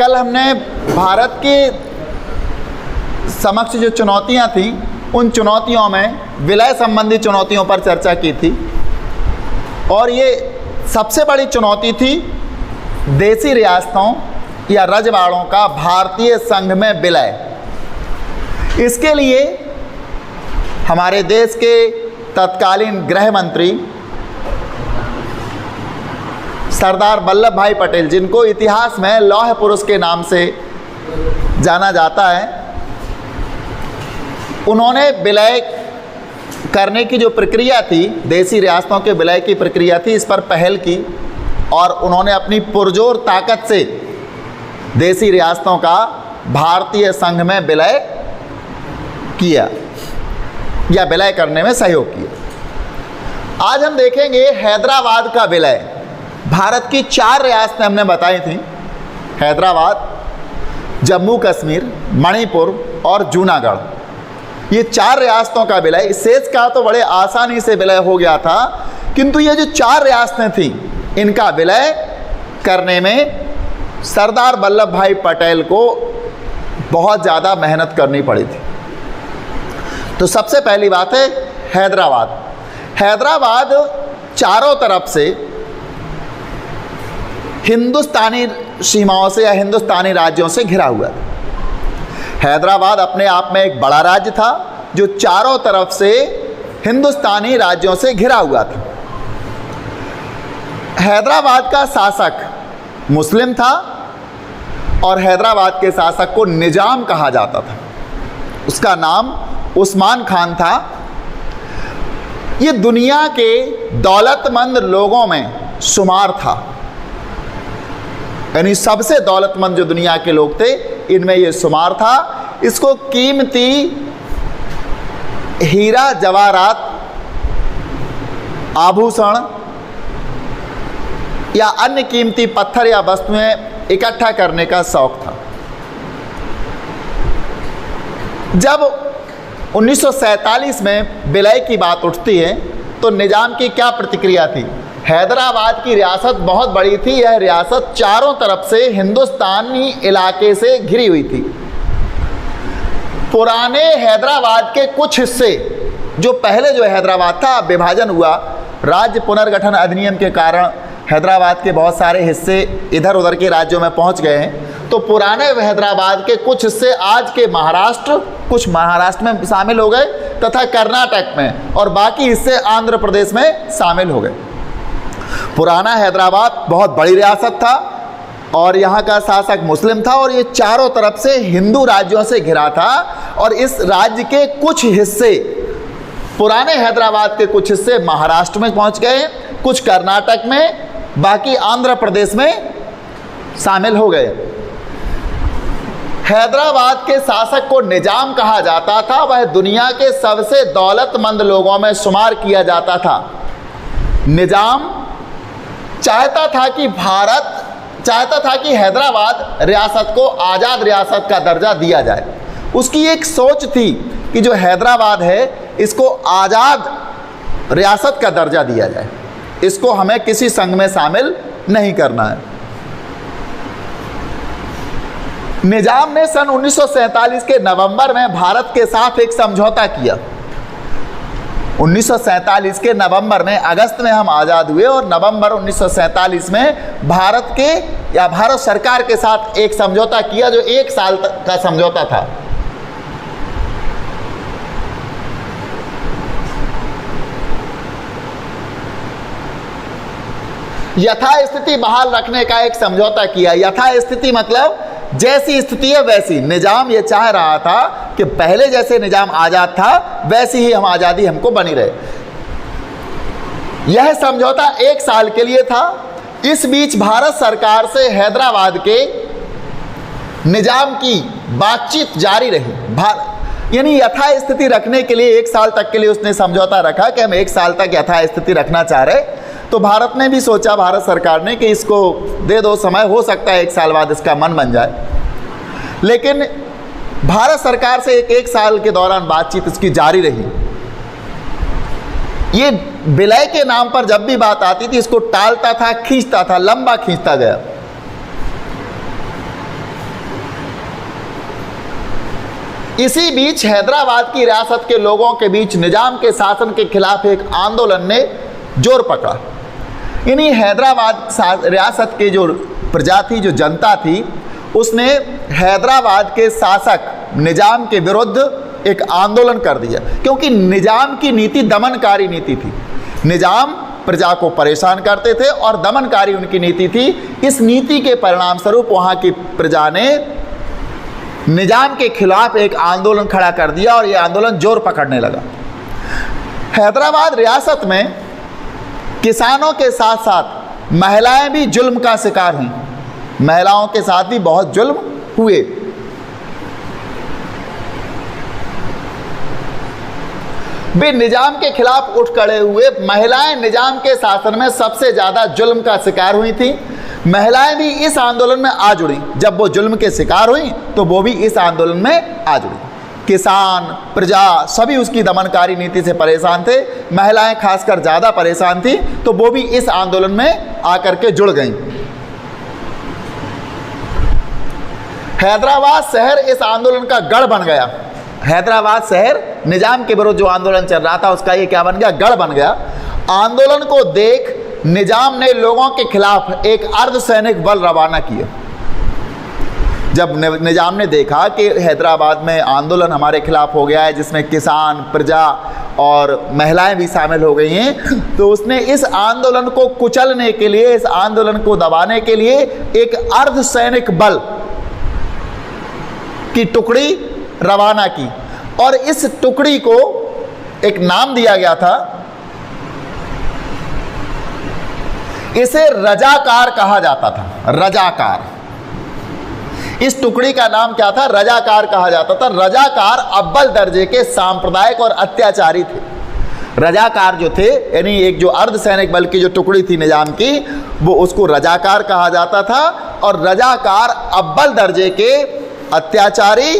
कल हमने भारत के समक्ष जो चुनौतियां थी उन चुनौतियों में विलय संबंधी चुनौतियों पर चर्चा की थी, और ये सबसे बड़ी चुनौती थी देसी रियासतों या रजवाड़ों का भारतीय संघ में विलय। इसके लिए हमारे देश के तत्कालीन गृह मंत्री सरदार वल्लभ भाई पटेल, जिनको इतिहास में लौह पुरुष के नाम से जाना जाता है, उन्होंने विलय करने की जो प्रक्रिया थी, देसी रियासतों के विलय की प्रक्रिया थी, इस पर पहल की और उन्होंने अपनी पुरजोर ताकत से देसी रियासतों का भारतीय संघ में विलय किया या विलय करने में सहयोग किया। आज हम देखेंगे हैदराबाद का विलय। भारत की 4 रियासतें हमने बताई थी, हैदराबाद, जम्मू कश्मीर, मणिपुर और जूनागढ़। ये 4 रियासतों का विलय, शेष का तो बड़े आसानी से विलय हो गया था, किंतु ये जो 4 रियासतें थीं इनका विलय करने में सरदार वल्लभ भाई पटेल को बहुत ज़्यादा मेहनत करनी पड़ी थी। तो सबसे पहली बात है हैदराबाद। हैदराबाद चारों तरफ से हिंदुस्तानी सीमाओं से या हिंदुस्तानी राज्यों से घिरा हुआ था। हैदराबाद अपने आप में एक बड़ा राज्य था जो चारों तरफ से हिंदुस्तानी राज्यों से घिरा हुआ था। हैदराबाद का शासक मुस्लिम था और हैदराबाद के शासक को निजाम कहा जाता था। उसका नाम उस्मान खान था। ये दुनिया के दौलतमंद लोगों में शुमार था, यानी सबसे दौलतमंद जो दुनिया के लोग थे इनमें ये शुमार था। इसको कीमती हीरा जवाहरात, आभूषण या अन्य कीमती पत्थर या वस्तुएं इकट्ठा करने का शौक था। जब 1947 में विलय की बात उठती है तो निजाम की क्या प्रतिक्रिया थी? हैदराबाद की रियासत बहुत बड़ी थी, यह रियासत चारों तरफ से हिंदुस्तानी इलाके से घिरी हुई थी। पुराने हैदराबाद के कुछ हिस्से, जो पहले जो हैदराबाद था विभाजन हुआ, राज्य पुनर्गठन अधिनियम के कारण हैदराबाद के बहुत सारे हिस्से इधर उधर के राज्यों में पहुंच गए हैं, तो पुराने हैदराबाद के कुछ हिस्से आज के महाराष्ट्र, कुछ महाराष्ट्र में शामिल हो गए तथा कर्नाटक में, और बाकी हिस्से आंध्र प्रदेश में शामिल हो गए। पुराना हैदराबाद बहुत बड़ी रियासत था और यहाँ का शासक मुस्लिम था और ये चारों तरफ से हिंदू राज्यों से घिरा था, और इस राज्य के कुछ हिस्से, पुराने हैदराबाद के कुछ हिस्से महाराष्ट्र में पहुँच गए, कुछ कर्नाटक में, बाकी आंध्र प्रदेश में शामिल हो गए। हैदराबाद के शासक को निजाम कहा जाता था। वह दुनिया के सबसे दौलतमंद लोगों में शुमार किया जाता था। निजाम चाहता था कि हैदराबाद रियासत को आज़ाद रियासत का दर्जा दिया जाए। उसकी एक सोच थी कि जो हैदराबाद है इसको आज़ाद रियासत का दर्जा दिया जाए, इसको हमें किसी संघ में शामिल नहीं करना है। निजाम ने सन 1947 के नवंबर में भारत के साथ एक समझौता किया। 1947 के नवंबर में, अगस्त में हम आज़ाद हुए और नवंबर 1947 में भारत सरकार के साथ एक समझौता किया जो 1 साल का समझौता था। यथास्थिति बहाल रखने का एक समझौता किया। यथास्थिति मतलब जैसी स्थिति है वैसी। निजाम ये चाह रहा था कि पहले जैसे निजाम आज़ाद था वैसी ही हम आज़ादी हमको बनी रहे। यह समझौता 1 साल के लिए था। इस बीच भारत सरकार से हैदराबाद के निजाम की बातचीत जारी रही। यानी यथास्थिति रखने के लिए 1 साल तक के लिए उसने समझौता रखा कि हम 1 साल तक यथास्थिति रखना चाह रहे। तो भारत ने भी सोचा, भारत सरकार ने, कि इसको दे दो समय, हो सकता है 1 साल बाद इसका मन बन जाए। लेकिन भारत सरकार से 1 साल के दौरान बातचीत इसकी जारी रही। ये विलय के नाम पर जब भी बात आती थी इसको टालता था, खींचता था, लंबा खींचता गया। इसी बीच हैदराबाद की रियासत के लोगों के बीच निजाम के शासन के खिलाफ एक आंदोलन ने जोर पकड़ा। इन्हीं हैदराबाद रियासत के जो प्रजा थी, जो जनता थी, उसने हैदराबाद के शासक निजाम के विरुद्ध एक आंदोलन कर दिया, क्योंकि निजाम की नीति दमनकारी नीति थी। निजाम प्रजा को परेशान करते थे और दमनकारी उनकी नीति थी। इस नीति के परिणाम स्वरूप वहाँ की प्रजा ने निजाम के खिलाफ एक आंदोलन खड़ा कर दिया और यह आंदोलन जोर पकड़ने लगा। हैदराबाद रियासत में किसानों के साथ साथ महिलाएं भी जुल्म का शिकार हुई। महिलाओं के साथ भी बहुत जुल्म हुए। वे निजाम के खिलाफ उठ खड़े हुए। महिलाएं निजाम के शासन में सबसे ज्यादा जुल्म का शिकार हुई थी। महिलाएं भी इस आंदोलन में आ जुड़ी। जब वो जुल्म के शिकार हुई तो वो भी इस आंदोलन में आ जुड़ी। किसान, प्रजा सभी उसकी दमनकारी नीति से परेशान थे। महिलाएं खासकर ज़्यादा परेशान थी, तो वो भी इस आंदोलन में आकर के जुड़ गईं। हैदराबाद शहर इस आंदोलन का गढ़ बन गया। हैदराबाद शहर निजाम के विरुद्ध जो आंदोलन चल रहा था उसका ये क्या बन गया? गढ़ बन गया। आंदोलन को देख निजाम ने लोगों के खिलाफ एक अर्धसैनिक बल रवाना किया। जब निजाम ने देखा कि हैदराबाद में आंदोलन हमारे खिलाफ हो गया है, जिसमें किसान, प्रजा और महिलाएं भी शामिल हो गई हैं, तो उसने इस आंदोलन को कुचलने के लिए, इस आंदोलन को दबाने के लिए एक अर्धसैनिक बल की टुकड़ी रवाना की। और इस टुकड़ी को एक नाम दिया गया था, इसे रजाकार कहा जाता था। रजाकार, इस टुकड़ी का नाम क्या था? रजाकार कहा जाता था। रजाकार अव्वल दर्जे के सांप्रदायिक और अत्याचारी थे। रजाकार जो थे, यानी एक जो अर्धसैनिक बल की जो टुकड़ी थी निजाम की, वो उसको रजाकार कहा जाता था। और रजाकार अव्वल दर्जे के अत्याचारी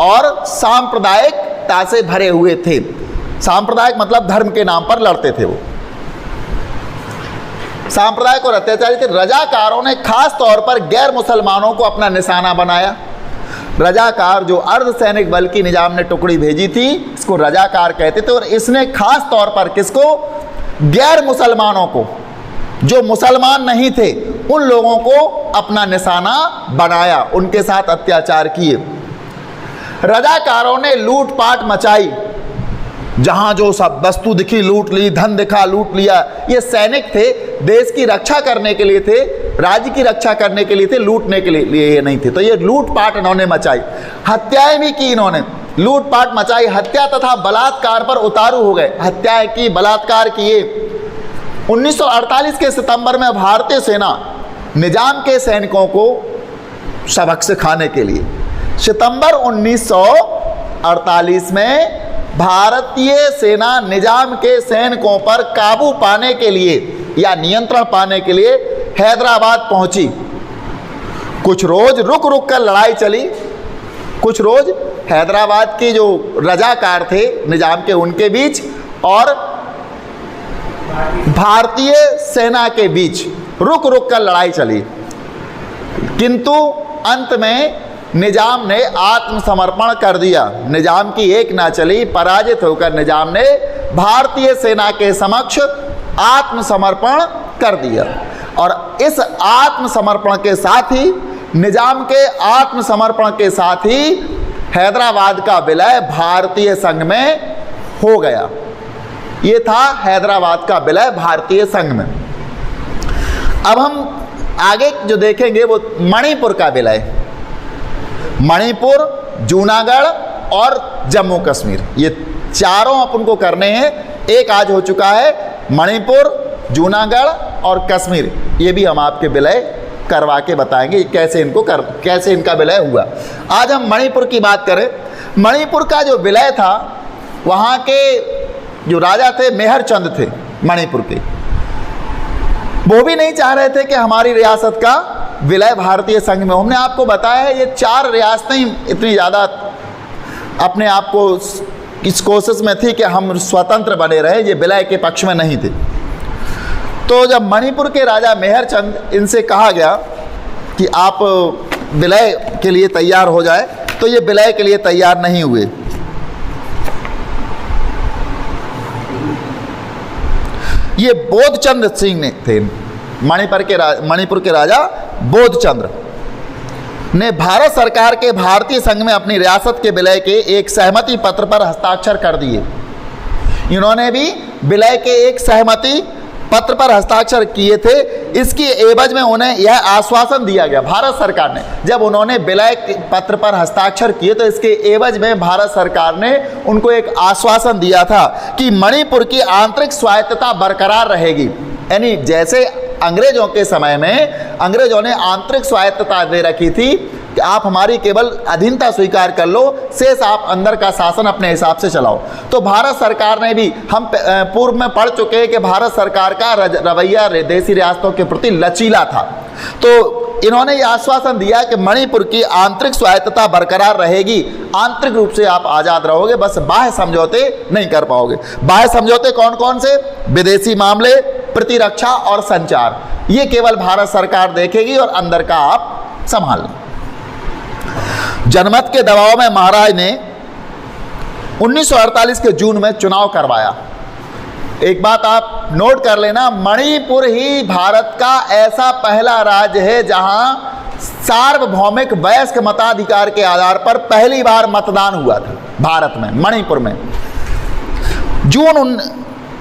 और सांप्रदायिकता से भरे हुए थे। सांप्रदायिक मतलब धर्म के नाम पर लड़ते थे। वो सांप्रदायिक और अत्याचारी थे। रजाकारों ने खास तौर पर गैर मुसलमानों को अपना निशाना बनाया। रजाकार जो अर्धसैनिक बल की निजाम ने टुकड़ी भेजी थी, इसको रजाकार कहते थे। और इसने खास तौर पर किसको? गैर मुसलमानों को, जो मुसलमान नहीं थे, उन लोगों को अपना निशाना बनाया, उनके साथ अत्याचार किए। रजाकारों ने लूटपाट मचाई। जहां जो सब वस्तु दिखी लूट ली, धन दिखा लूट लिया। ये सैनिक थे, देश की रक्षा करने के लिए थे, राज्य की रक्षा करने के लिए थे, लूटने के लिए ये नहीं थे। तो ये लूटपाट इन्होंने मचाई। हत्याएं भी की इन्होंने, लूटपाट मचाई। हत्या तथा बलात्कार पर उतारू हो गए। हत्याएं की, बलात्कार किए। 1948 के सितंबर में भारतीय सेना निजाम के सैनिकों को सबक सिखाने के लिए, सितंबर 1948 में भारतीय सेना निजाम के सैनिकों पर काबू पाने के लिए या नियंत्रण पाने के लिए हैदराबाद पहुंची। कुछ रोज रुक रुक कर लड़ाई चली। कुछ रोज हैदराबाद के जो रजाकार थे निजाम के, उनके बीच और भारतीय सेना के बीच रुक रुक कर लड़ाई चली। किंतु अंत में निजाम ने आत्मसमर्पण कर दिया। निजाम की एक ना चली, पराजित होकर निजाम ने भारतीय सेना के समक्ष आत्मसमर्पण कर दिया। और इस आत्मसमर्पण के साथ ही, निजाम के आत्मसमर्पण के साथ ही हैदराबाद का विलय भारतीय संघ में हो गया। ये था हैदराबाद का विलय भारतीय संघ में। अब हम आगे जो देखेंगे वो मणिपुर का विलय। मणिपुर, जूनागढ़ और जम्मू कश्मीर, ये चारों अपन को करने हैं। एक आज हो चुका है, मणिपुर, जूनागढ़ और कश्मीर। ये भी हम आपके विलय करवा के बताएंगे कैसे इनका विलय हुआ। आज हम मणिपुर की बात करें। मणिपुर का जो विलय था, वहाँ के जो राजा थे मेहर चंद थे मणिपुर के। वो भी नहीं चाह रहे थे कि हमारी रियासत का विलय भारतीय संघ में। हमने आपको बताया है, ये 4 रियासतें इतनी ज़्यादा अपने आप को इस कोशिश में थी कि हम स्वतंत्र बने रहे, ये विलय के पक्ष में नहीं थे। तो जब मणिपुर के राजा मेहर चंद, इनसे कहा गया कि आप विलय के लिए तैयार हो जाए, तो ये विलय के लिए तैयार नहीं हुए। ये बोधचंद्र सिंह ने थे, मणिपुर के राजा बोधचंद्र ने भारत सरकार के भारतीय संघ में अपनी रियासत के विलय के एक सहमति पत्र पर हस्ताक्षर कर दिए। इन्होंने भी विलय के एक सहमति पत्र पर हस्ताक्षर किए थे। इसकी एवज में उन्हें यह आश्वासन दिया गया, भारत सरकार ने जब उन्होंने विलय पत्र पर हस्ताक्षर किए तो इसके एवज में भारत सरकार ने उनको एक आश्वासन दिया था कि मणिपुर की आंतरिक स्वायत्तता बरकरार रहेगी। यानी जैसे अंग्रेजों के समय में अंग्रेजों ने आंतरिक स्वायत्तता दे रखी थी कि आप हमारी केवल अधीनता स्वीकार कर लो, शेष आप अंदर का शासन अपने हिसाब से चलाओ। तो भारत सरकार ने भी, हम पूर्व में पढ़ चुके हैं कि भारत सरकार का रवैया देसी रियासतों के प्रति लचीला था। तो इन्होंने ये आश्वासन दिया कि मणिपुर की आंतरिक स्वायत्तता बरकरार रहेगी, आंतरिक रूप से आप आज़ाद रहोगे, बस बाह्य समझौते नहीं कर पाओगे। बाह्य समझौते कौन कौन से? विदेशी मामले, प्रतिरक्षा और संचार, ये केवल भारत सरकार देखेगी और अंदर का आप संभाल लें। जनमत के दबाव में महाराज ने 1948 के जून में चुनाव करवाया। एक बात आप नोट कर लेना, मणिपुर ही भारत का ऐसा पहला राज्य है जहां सार्वभौमिक वयस्क मताधिकार के आधार पर पहली बार मतदान हुआ था भारत में, मणिपुर में। जून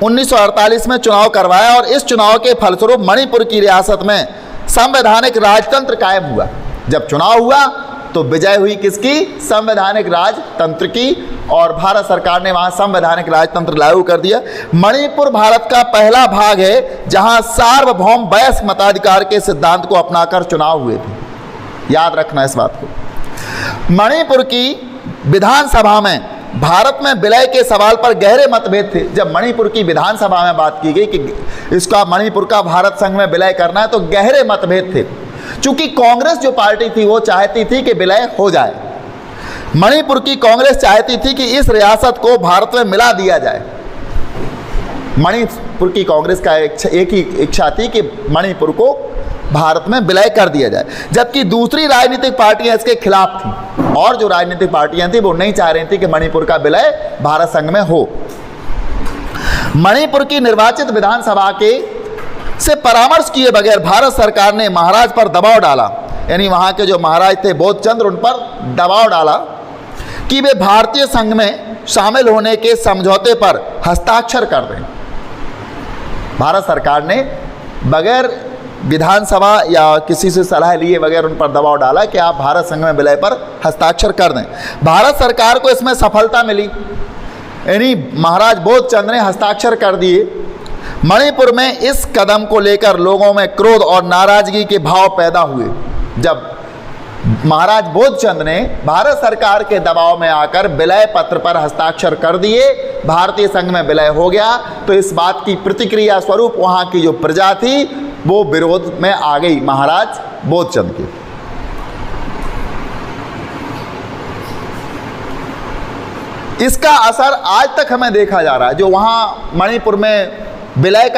1948 में चुनाव करवाया और इस चुनाव के फलस्वरूप मणिपुर की रियासत में संवैधानिक राजतंत्र कायम हुआ। जब चुनाव हुआ तो विजय हुई किसकी? संवैधानिक राजतंत्र की, और भारत सरकार ने वहां संवैधानिक राजतंत्र लागू कर दिया। मणिपुर भारत का पहला भाग है जहां सार्वभौम वयस्क मताधिकार के सिद्धांत को अपनाकर चुनाव हुए थे। याद रखना इस बात को। मणिपुर की विधानसभा में भारत में विलय के सवाल पर गहरे मतभेद थे। जब मणिपुर की विधानसभा में बात की गई कि इसका मणिपुर का भारत संघ में विलय करना है तो गहरे मतभेद थे। चूंकि कांग्रेस जो पार्टी थी वो चाहती थी कि विलय हो जाए, मणिपुर की कांग्रेस चाहती थी कि इस रियासत को भारत में मिला दिया जाए। मणिपुर की कांग्रेस का एक ही इच्छा थी कि मणिपुर को भारत में विलय कर दिया जाए, जबकि दूसरी राजनीतिक पार्टियां इसके खिलाफ थी, और जो राजनीतिक पार्टियां थी वो नहीं चाह रही थी कि मणिपुर का विलय भारत संघ में हो। मणिपुर की निर्वाचित विधानसभा के से परामर्श किए बगैर भारत सरकार ने महाराज पर दबाव डाला, यानी वहां के जो महाराज थे बोधचंद्र, उन पर दबाव डाला कि वे भारतीय संघ में शामिल होने के समझौते पर हस्ताक्षर कर दें। भारत सरकार ने बगैर विधानसभा या किसी से सलाह लिए बगैर उन पर दबाव डाला कि आप भारत संघ में विलय पर हस्ताक्षर कर दें। भारत सरकार को इसमें सफलता मिली, यानी महाराज बोधचंद्र ने हस्ताक्षर कर दिए। मणिपुर में इस कदम को लेकर लोगों में क्रोध और नाराजगी के भाव पैदा हुए। जब महाराज बोधचंद्र ने भारत सरकार के दबाव में आकर विलय पत्र पर हस्ताक्षर कर दिए, भारतीय संघ में विलय हो गया, तो इस बात की प्रतिक्रिया स्वरूप वहां की जो प्रजा थी वो विरोध में आ गई महाराज बोधचंद्र के। इसका असर आज तक हमें देखा जा रहा है। जो वहां मणिपुर में विलय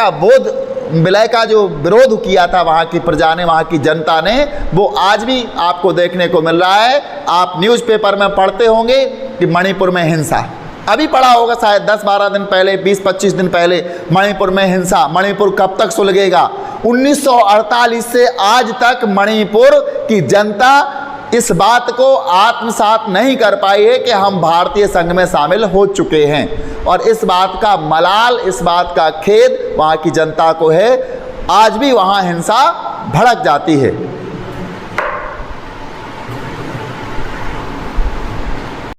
का जो विरोध किया था वहाँ की प्रजा ने, वहाँ की जनता ने, वो आज भी आपको देखने को मिल रहा है। आप न्यूज़पेपर में पढ़ते होंगे कि मणिपुर में हिंसा, अभी पढ़ा होगा शायद 10-12 दिन पहले, 20-25 दिन पहले, मणिपुर में हिंसा, मणिपुर कब तक सुलगेगा। 1948 से आज तक मणिपुर की जनता इस बात को आत्मसात नहीं कर पाई है कि हम भारतीय संघ में शामिल हो चुके हैं, और इस बात का मलाल, इस बात का खेद वहाँ की जनता को है। आज भी वहाँ हिंसा भड़क जाती है।